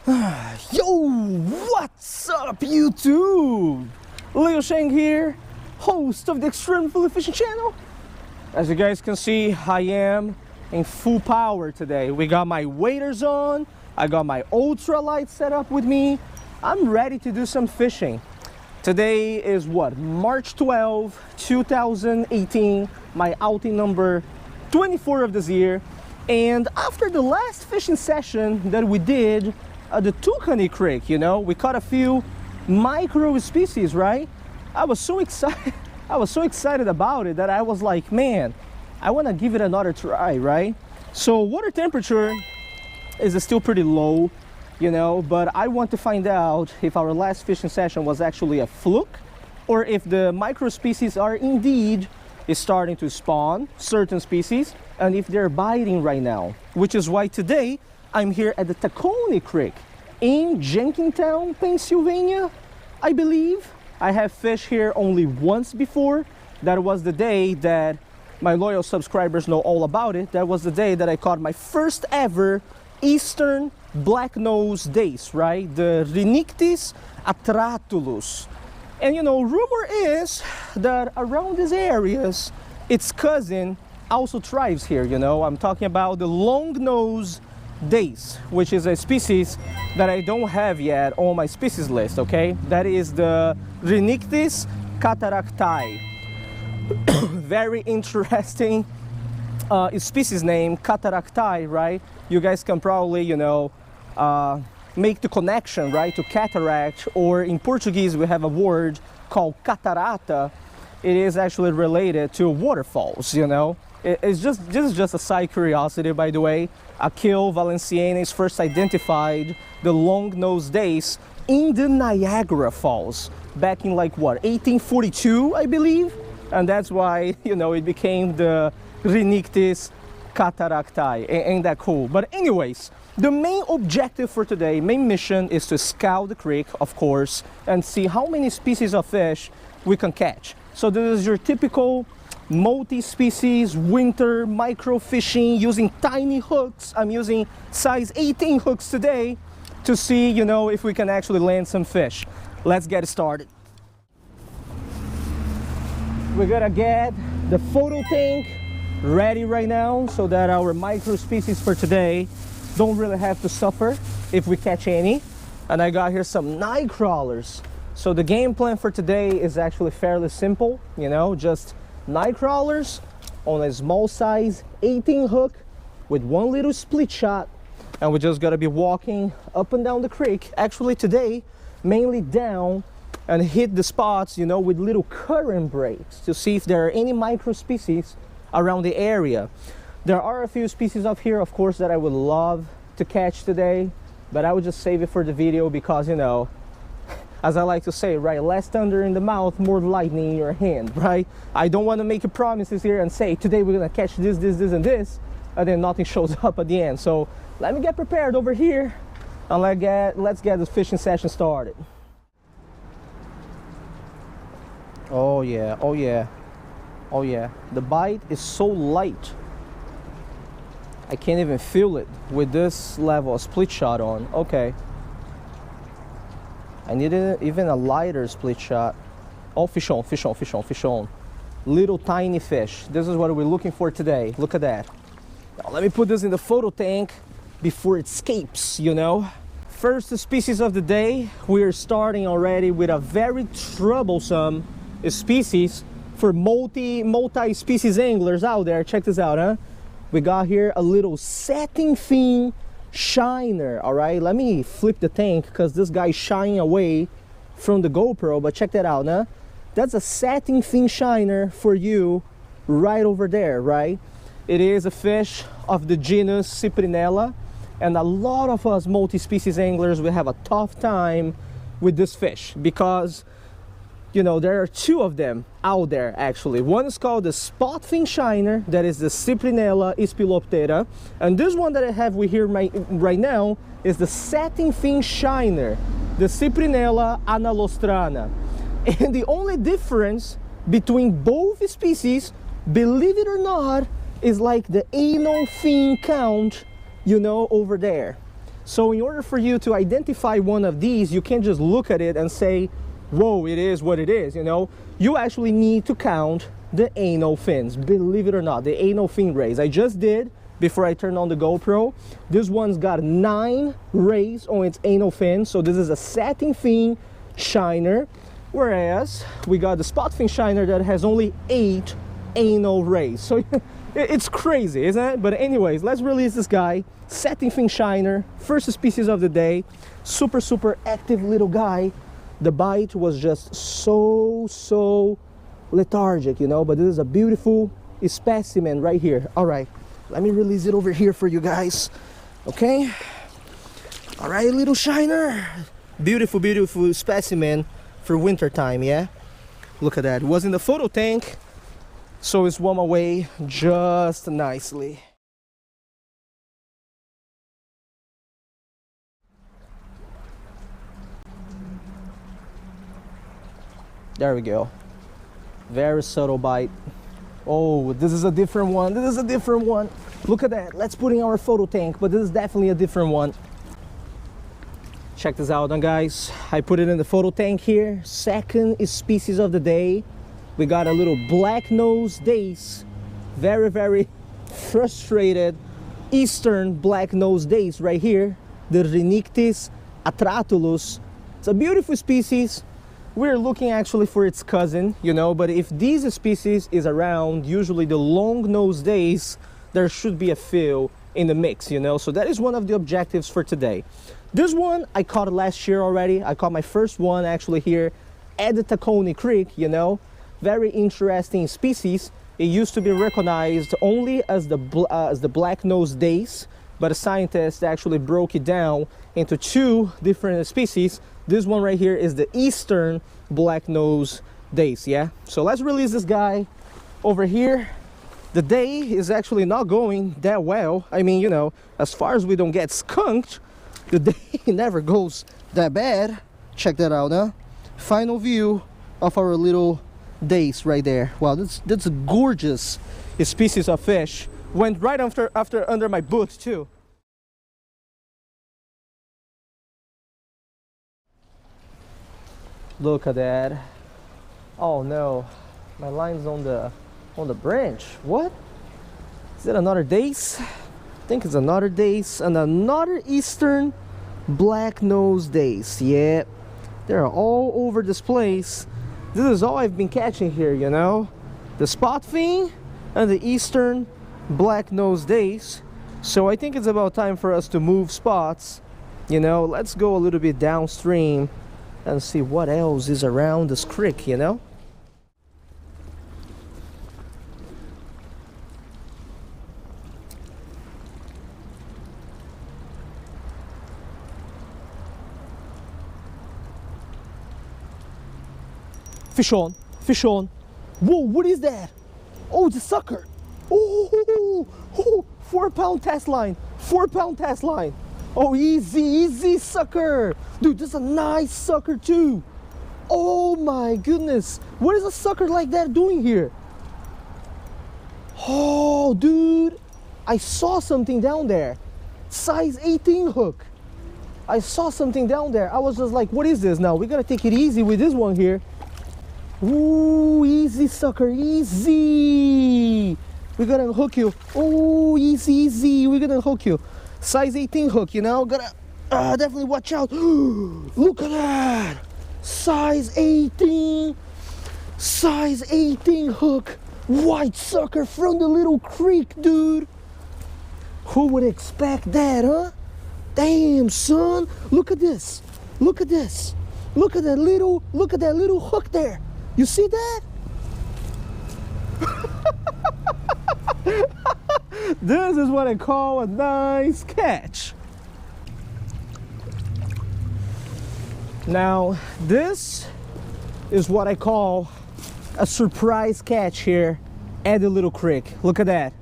Yo, what's up YouTube? Leo Sheng here, host of the Extreme Fully Fishing channel. As you guys can see, I am in full power today. We got my waders on, I got my ultralight set up with me. I'm ready to do some fishing. Today is what, March 12, 2018, my outing number 24 of this year. And after the last fishing session that we did at the Tacony Creek, you know, we caught a few micro species, right? I was so excited about it that I was like, man, I want to give it another try, right? So water temperature is still pretty low, you know, but I want to find out if our last fishing session was actually a fluke or if the micro species are indeed starting to spawn certain species and if they're biting right now, which is why today I'm here at the Tacony Creek in Jenkintown, Pennsylvania, I believe. I have fished here only once before. That was the day that my loyal subscribers know all about it. That was the day that I caught my first ever eastern blacknose dace, right? The Rhinictis atratulus. And you know, rumor is that around these areas, its cousin also thrives here, you know. I'm talking about the long-nosed dace, which is a species that I don't have yet on my species list, okay? That is the Rhinictis cataracti. Very interesting species name, cataracti, right? You guys can probably, you know, make the connection, right, to cataract, or in Portuguese we have a word called catarata. It is actually related to waterfalls, you know. This is just a side curiosity, by the way. Achille Valenciennes first identified the long-nosed dace in the Niagara Falls back in like what, 1842, I believe, and that's why, you know, it became the Rhinictis cataracti. Ain't that cool? But anyways, the main objective for today, main mission, is to scout the creek, of course, and see how many species of fish we can catch. So this is your typical multi-species winter micro fishing using tiny hooks. I'm using size 18 hooks today to see, you know, if we can actually land some fish. Let's get started. We're gonna get the photo tank ready right now so that our micro species for today don't really have to suffer if we catch any. And I got here some night crawlers. So the game plan for today is actually fairly simple, you know, just night crawlers on a small size 18 hook with one little split shot, and we just gotta be walking up and down the creek. Actually today mainly down, and hit the spots, you know, with little current breaks to see if there are any micro species around the area. There are a few species up here, of course, that I would love to catch today, but I would just save it for the video because, you know, as I like to say, right, less thunder in the mouth, more lightning in your hand, right? I don't want to make promises here and say, today we're gonna catch this, this, this, and this, and then nothing shows up at the end. So let me get prepared over here, and let's get this fishing session started. Oh yeah, oh yeah, oh yeah. The bite is so light. I can't even feel it with this level of split shot on. Okay. I needed even a lighter split shot. Oh, fish on, fish on, fish on, fish on. Little tiny fish. This is what we're looking for today. Look at that. Now, let me put this in the photo tank before it escapes, you know. First species of the day. We're starting already with a very troublesome species for multi-species anglers out there. Check this out, huh? We got here a little satinfin shiner. All right, let me flip the tank because this guy's shying away from the GoPro, but check that out, huh? That's a satinfin shiner for you right over there, right? It is a fish of the genus Cyprinella, and a lot of us multi-species anglers will have a tough time with this fish because, you know, there are two of them out there actually. One is called the spot fin shiner, that is the Cyprinella ispiloptera, and this one that I have with here right now is the satin fin shiner, the Cyprinella analostrana. And the only difference between both species, believe it or not, is like the anal fin count, you know, over there. So in order for you to identify one of these, you can't just look at it and say, whoa, it is what it is, you know. You actually need to count the anal fins, believe it or not, the anal fin rays. I just did before I turned on the GoPro. This one's got 9 rays on its anal fin, so this is a satinfin shiner, whereas we got the spotfin shiner that has only 8 anal rays. So it's crazy, isn't it? But anyways, let's release this guy. Satinfin shiner, first species of the day, super active little guy. The bite was just so lethargic, you know, but this is a beautiful specimen right here. All right, let me release it over here for you guys. Okay, all right, little shiner, beautiful specimen for winter time. Yeah, look at that. It was in the photo tank, so it swam away just nicely. There we go. Very subtle bite. Oh, this is a different one. This is a different one. Look at that. Let's put in our photo tank, but this is definitely a different one. Check this out, guys. I put it in the photo tank here. Second species of the day. We got a little blacknose dace. Very frustrated eastern blacknose dace right here. The Rhinictis atratulus. It's a beautiful species. We're looking actually for its cousin, you know, but if this species is around, usually the long-nosed dace, there should be a few in the mix, you know, so that is one of the objectives for today. This one I caught last year already. I caught my first one actually here at the Tacony Creek, you know. Very interesting species. It used to be recognized only as the black-nosed dace, but a scientist actually broke it down into 2 different species. This one right here is the eastern black-nosed dace, yeah? So let's release this guy over here. The day is actually not going that well. I mean, you know, as far as we don't get skunked, the day never goes that bad. Check that out, huh? Final view of our little dace right there. Wow, that's a gorgeous species of fish. Went right under my boot too. Look at that. Oh no, my line's on the branch. What? Is it another dace? I think it's another dace and another eastern black-nosed dace. Yeah, they're all over this place. This is all I've been catching here, you know. The spotfin and the eastern black-nosed dace. So I think it's about time for us to move spots. You know, let's go a little bit downstream and see what else is around this creek, you know. Fish on, fish on. Whoa, what is that? Oh, it's a sucker. Oh, 4-pound test line, 4-pound test line. Oh, easy sucker. Dude, this is a nice sucker too. Oh my goodness. What is a sucker like that doing here? Oh, dude, I saw something down there. Size 18 hook. I saw something down there. I was just like, what is this now? We gotta take it easy with this one here. Ooh, easy sucker, easy. We're gonna hook you. Oh, easy. We're gonna hook you. Size 18 hook, you know. Gotta definitely watch out. Look at that. Size 18. Size 18 hook. White sucker from the little creek, dude. Who would expect that, huh? Damn, son. Look at this. Look at this. Look at that little hook there. You see that? This is what I call a nice catch. Now, this is what I call a surprise catch here at the little creek. Look at that.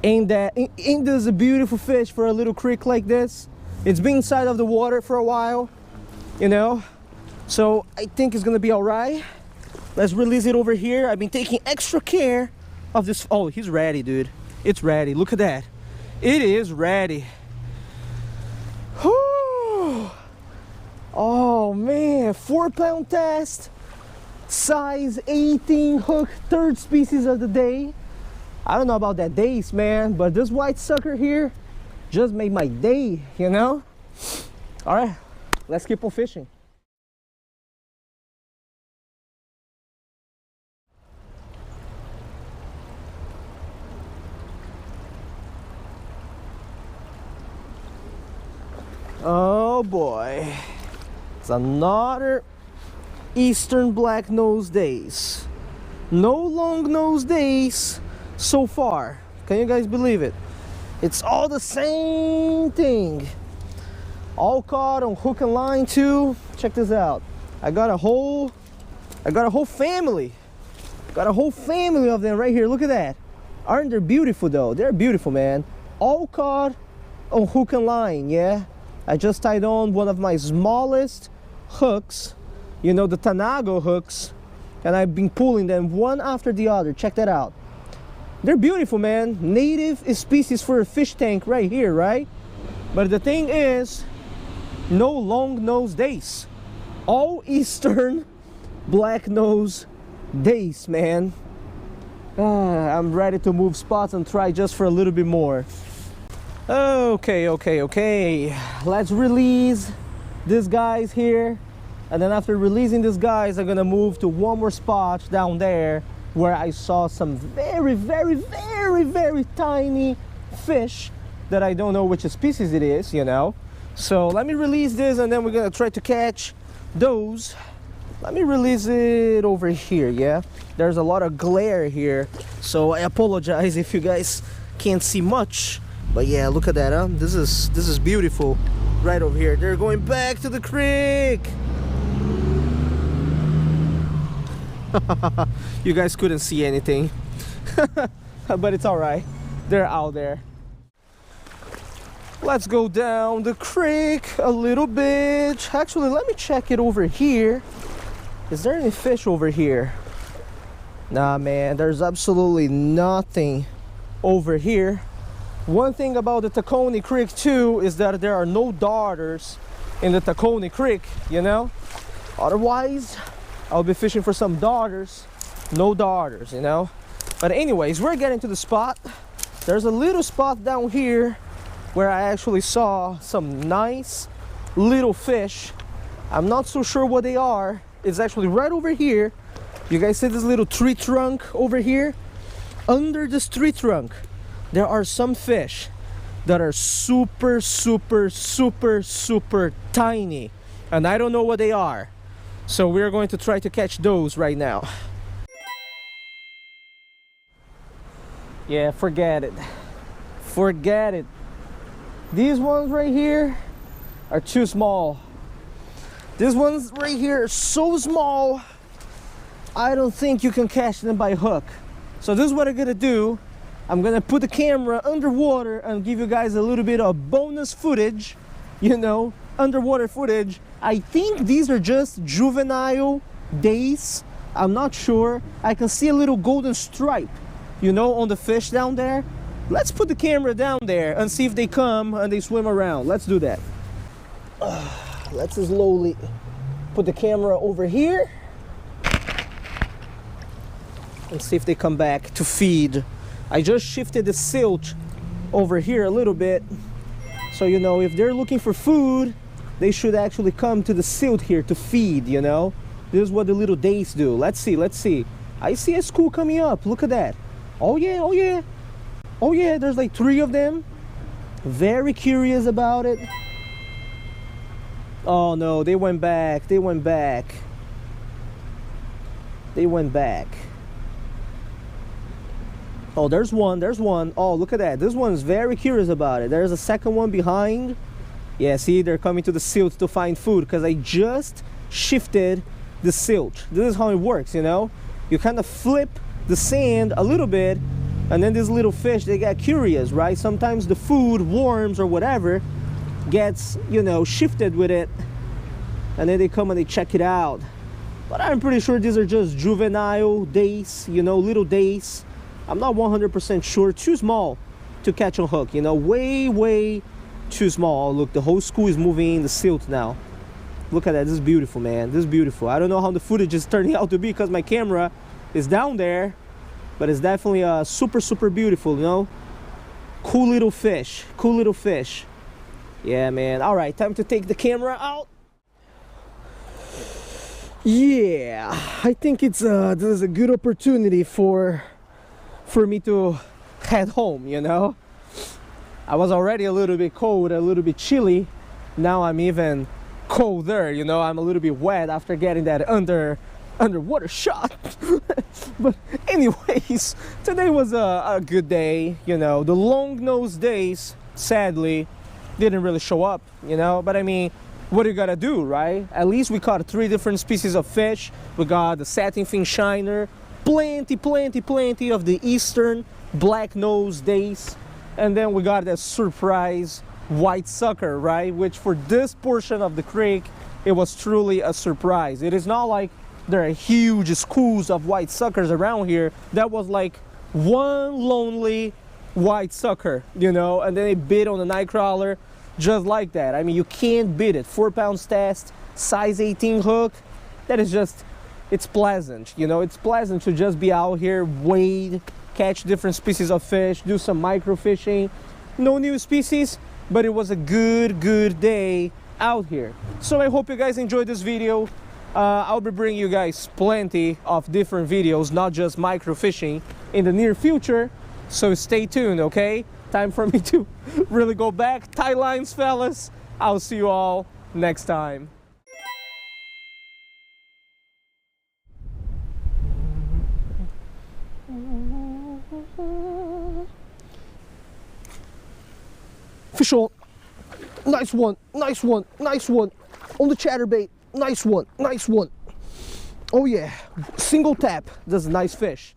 Ain't this a beautiful fish for a little creek like this? It's been inside of the water for a while, you know, so I think it's gonna be all right. Let's release it over here. I've been taking extra care of this. Oh, he's ready, dude. It's ready. Look at that. It is ready. Whew. 4-pound test, size 18 hook, third species of the day. I don't know about that dace, man, but this white sucker here just made my day, you know? All right, let's keep on fishing. Oh boy, it's another eastern black nose dace. No long nose dace so far. Can you guys believe it? It's all the same thing. All caught on hook and line too. Check this out. I got a whole family. Got a whole family of them right here. Look at that. Aren't they beautiful though? They're beautiful, man. All caught on hook and line, yeah. I just tied on one of my smallest hooks, you know, the Tanago hooks, and I've been pulling them one after the other. Check that out. They're beautiful, man. Native species for a fish tank right here, right? But the thing is, no long nose dace. All eastern black nose dace, man. I'm ready to move spots and try just for a little bit more. Okay. Let's release these guys here. And then after releasing these guys, I'm gonna move to one more spot down there where I saw some very tiny fish that I don't know which species it is, you know. So let me release this and then we're gonna try to catch those. Let me release it over here, yeah. There's a lot of glare here, so I apologize if you guys can't see much. But yeah, look at that, huh? This is beautiful right over here. They're going back to the creek. You guys couldn't see anything. But it's all right. They're out there. Let's go down the creek a little bit. Actually, let me check it over here. Is there any fish over here? Nah, man, there's absolutely nothing over here. One thing about the Tacony Creek too is that there are no darters in the Tacony Creek, you know. Otherwise, I'll be fishing for some darters. No darters, you know. But anyways, we're getting to the spot. There's a little spot down here where I actually saw some nice little fish. I'm not so sure what they are. It's actually right over here. You guys see this little tree trunk over here? Under this tree trunk, there are some fish that are super tiny, and I don't know what they are. So we're going to try to catch those right now. Yeah, forget it. Forget it. These ones right here are too small. These ones right here are so small, I don't think you can catch them by hook. So this is what I'm gonna do. I'm gonna put the camera underwater and give you guys a little bit of bonus footage, you know, underwater footage. I think these are just juvenile dace. I'm not sure. I can see a little golden stripe, you know, on the fish down there. Let's put the camera down there and see if they come and they swim around. Let's do that. Let's slowly put the camera over here and see if they come back to feed. I just shifted the silt over here a little bit, so you know, if they're looking for food, they should actually come to the silt here to feed, you know. This is what the little dace do. Let's see. I see a school coming up. Look at that. Oh yeah, there's like 3 of them. Very curious about it. Oh no, they went back. Oh, there's one. Oh, look at that. This one's very curious about it. There's a second one behind. Yeah, see, they're coming to the silt to find food because I just shifted the silt. This is how it works, you know. You kind of flip the sand a little bit, and then these little fish, they get curious, right? Sometimes the food, worms or whatever, gets, you know, shifted with it, and then they come and they check it out. But I'm pretty sure these are just juvenile dace, you know, little dace. I'm not 100% sure. Too small to catch on hook, you know, way too small. Oh, look, the whole school is moving in the silt now. Look at that. This is beautiful, man. This is beautiful. I don't know how the footage is turning out to be because my camera is down there, but it's definitely super, super beautiful, you know? Cool little fish. Cool little fish. Yeah, man. All right, time to take the camera out. Yeah, I think it's this is a good opportunity for me to head home, you know? I was already a little bit cold, a little bit chilly. Now I'm even colder, you know? I'm a little bit wet after getting that underwater shot. But anyways, today was a good day, you know. The long-nosed dace, sadly, didn't really show up, you know? But I mean, what do you gotta do, right? At least we caught 3 different species of fish. We got the satinfin shiner, plenty of the eastern blacknose dace, and then we got that surprise white sucker, right? Which for this portion of the creek, it was truly a surprise. It is not like there are huge schools of white suckers around here. That was like one lonely white sucker, you know, and then it bit on the night crawler. Just like that. I mean, you can't beat it. 4 pounds test, size 18 hook. That is just, it's pleasant, you know. It's pleasant to just be out here, wade, catch different species of fish, do some micro fishing. No new species, but it was a good day out here. So I hope you guys enjoyed this video. I'll be bringing you guys plenty of different videos, not just micro fishing, in the near future. So stay tuned, okay? Time for me to really go back. Tie lines, fellas. I'll see you all next time. Fish on. Nice one, nice one, nice one. On the chatterbait. Nice one, nice one. Oh yeah, single tap. That's a nice fish.